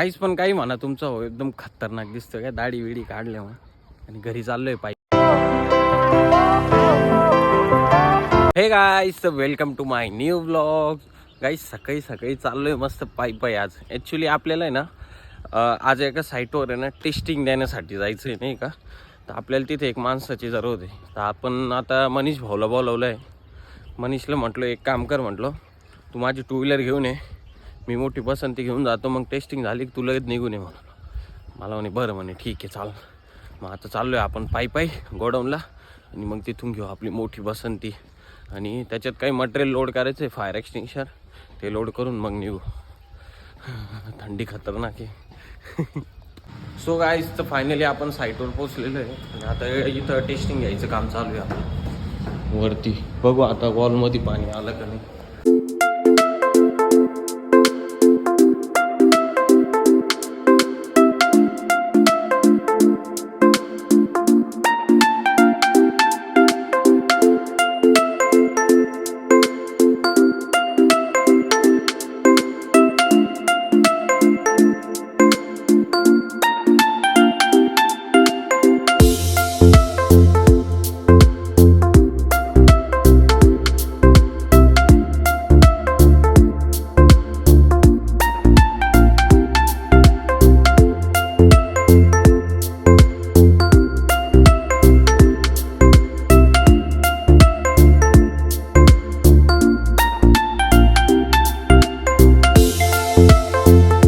काहीच पण काही म्हणा तुमचं हो, एकदम खतरनाक दिसतं काय दाढी विडी काढल्या मग. आणि घरी चाललोय पायी. Hey guys, welcome to my new vlog. Guys सकाळी सकाळी चाललोय मस्त पायी आज. ॲक्च्युली आपल्याला आहे ना आज एका साईटवर आहे ना टेस्टिंग देण्यासाठी जायचं आहे नाही का. तर आपल्याला तिथे एक माणसाची जरूर आहे. तर आपण आता मनीष भाऊला बोलवलं आहे. मनीषला म्हटलं एक काम कर, म्हटलं तू माझी टू व्हीलर घेऊन ये, मी मोठी पसंती घेऊन जातो, मग टेस्टिंग झाली की तू लगेच निघून ये म्हणून. मला म्हणे बरं म्हणे ठीक आहे चाल. मग आता चाललो आहे आपण पायी गोडाऊनला आणि मग तिथून घेऊ आपली मोठी पसंती. आणि त्याच्यात काही मटेरियल लोड करायचं आहे, फायर एक्सटिंग्विशर ते लोड करून मग निघू. थंडी खतरनाक आहे. सो गाईज, तर फायनली आपण साईटवर पोचलेलो आहे आणि आता इथं टेस्टिंग घ्यायचं काम चालू आहे आपलं वरती. बघू आता वॉलमध्ये पाणी आलं का नाही.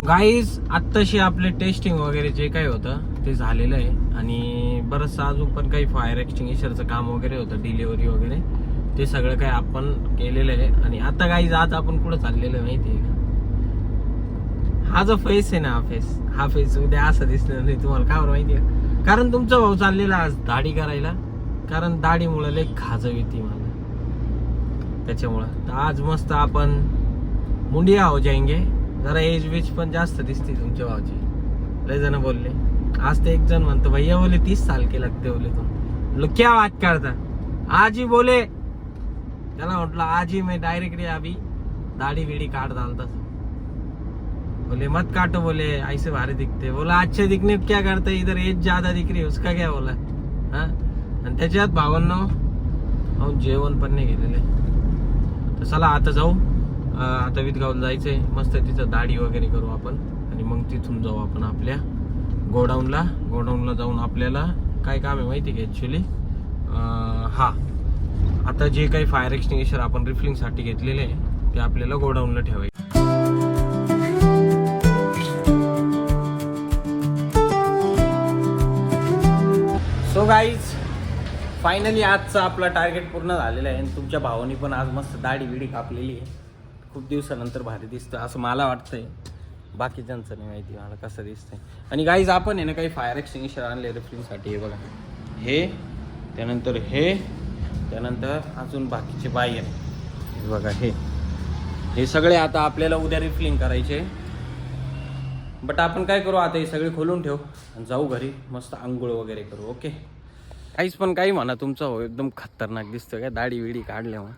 गाईज आत्ताशी आपले टेस्टिंग वगैरे जे काही होतं ते झालेलं आहे. आणि बरंचसं अजून पण काही फायर एक्सटिंग्विशरचं काम वगैरे होतं, डिलिव्हरी वगैरे, ते सगळं काही आपण केलेलं आहे. आणि आता गाईज आज आपण कुठं चाललेलं आहे माहिती आहे का. हा जो फेस आहे ना, हा फेस उद्या असं दिसलं नाही तुम्हाला, का बरं माहिती आहे? कारण तुमचा भाऊ चाललेला आज दाढी करायला, कारण दाढीमुळे लई खाजव येते मला त्याच्यामुळं. तर आज मस्त आपण मुंडिया हो जाएंगे. जरा एज वेज पण जास्त दिसते तुमच्या भावाची, लय जण बोलले. आज ते एक जण म्हणतो भैया बोले 30 साल के लगते बोले तुम. क्या बात करता, आज ही बोले. त्याला म्हटलं आज ही मैं डायरेक्टली अभी दाढ़ी वीड़ी काट डालता. बोले मत काटो, बोले ऐसे भारी दिखते. बोला अच्छे दिखने क्या करता है, इधर एज ज्यादा दिख रही है उसका क्या. बोला हाँ. आणि त्याच्यात भावांनो जेवण पण नाही गेलेले. तर चला आता जाऊ. आता विदगावला जायचंय, मस्त तिथं दाढी वगैरे करू आपण आणि मग तिथून जाऊ आपण आपल्या गोडाऊनला जाऊन आपल्याला काय काम आहे माहिती आहे का ॲक्च्युली. हा आता जे काही फायर एक्सटिंग्विशर आपण रिफिलिंगसाठी घेतलेले आहे ते आपल्याला गोडाऊनला ठेवायचे. सो गाईज, फायनली आजचा आपला टार्गेट पूर्ण झालेला आहे. आणि तुमच्या भावानी पण आज मस्त दाढी बिडी कापलेली आहे. खूप दिवसानंतर भारी दिसतं असं मला वाटतंय, बाकीच्यांचं नाही माहिती मला कसं दिसतंय. आणि गाईज आपण आहे ना काही फायर एक्सटिंग्विशर आणले रिफिलिंगसाठी. हे बघा, हे त्यानंतर हे, त्यानंतर अजून बाकीचे बाई आहे. हे बघा, हे सगळे आता आपल्याला उद्या रिफिलिंग करायचे. बट आपण काय करू आता, हे सगळे खोलून ठेवू आणि जाऊ घरी, मस्त आंघोळ वगैरे करू. ओके. काहीच पण काही म्हणा तुमचं हो, एकदम खतरनाक दिसतं काय दाढी विडी काढल्या मग.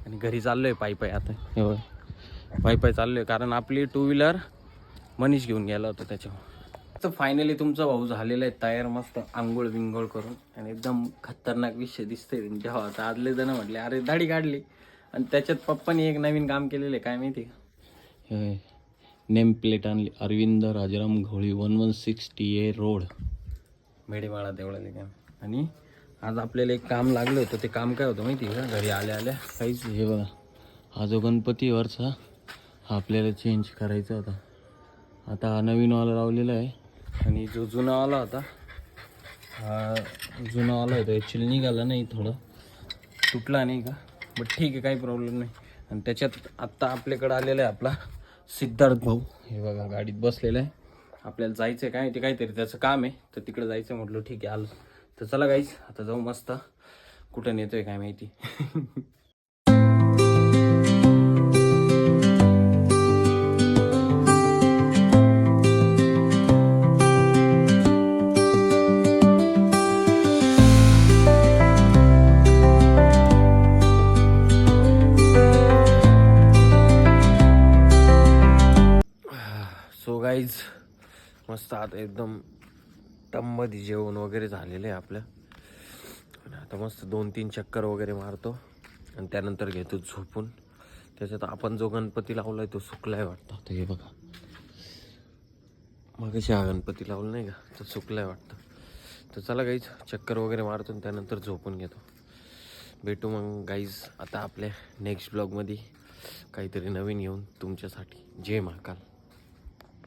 आणि घरी चाललोय पायी आता. हे बघ पायी चाललोय, कारण आपली टू व्हीलर मनीष घेऊन गेला होता त्याच्यावर. तर फायनली तुमचा भाऊ झालेला आहे तयार, मस्त आंघोळ बिंगोळ करून. आणि एकदम खतरनाक विषय दिसतंय तुमच्या भावाचा. आदले जण म्हटले अरे दाढी काढली. आणि त्याच्यात पप्पानी एक नवीन काम केलेलं आहे, काय माहिती का. नेम प्लेट आणली, अरविंद राजाराम घोळी 1160 रोड मेडेमाळा देवळाले काम. आणि आज आपल्याला एक काम लागलं होतं. ते काम काय होतं माहिती आहे का, घरी आल्या काहीच. हे बघा, हा जो गणपतीवरचा हा आपल्याला चेंज करायचा होता. आता हा नवीनवाला लावलेला आहे. आणि जो जुनावाला होता, हा जुनावाला होता ॲक्च्युली निघाला नाही, थोडं तुटला नाही का. बट ठीक आहे, काही प्रॉब्लेम नाही. आणि त्याच्यात आत्ता आपल्याकडं आलेला आहे आपला सिद्धार्थ भाऊ. हे बघा गाडीत बसलेला आहे. आपल्याला जायचं आहे काय ते काहीतरी त्याचं काम आहे, तर तिकडे जायचं म्हटलं. ठीक आहे आलं. तर चला गाईज आता जाऊ, मस्त कुठं नेतोय काय माहिती. सो गाईज मस्त आता एकदम टममध्ये जेवण वगैरे झालेलं आहे आपलं. आणि आता मस्त 2-3 चक्कर वगैरे मारतो आणि त्यानंतर घेतो झोपून. त्याच्यात आपण जो गणपती लावलाय तो सुकलाय वाटतं. आता हे बघा, मागाशी हा गणपती लावला नाही का, तो सुकलाय वाटतं. तर चला गाईज चक्कर वगैरे मारतो आणि त्यानंतर झोपून घेतो. भेटू मग गाईज आता आपल्या नेक्स्ट ब्लॉगमध्ये काहीतरी नवीन येऊन तुमच्यासाठी. जय महाकाल.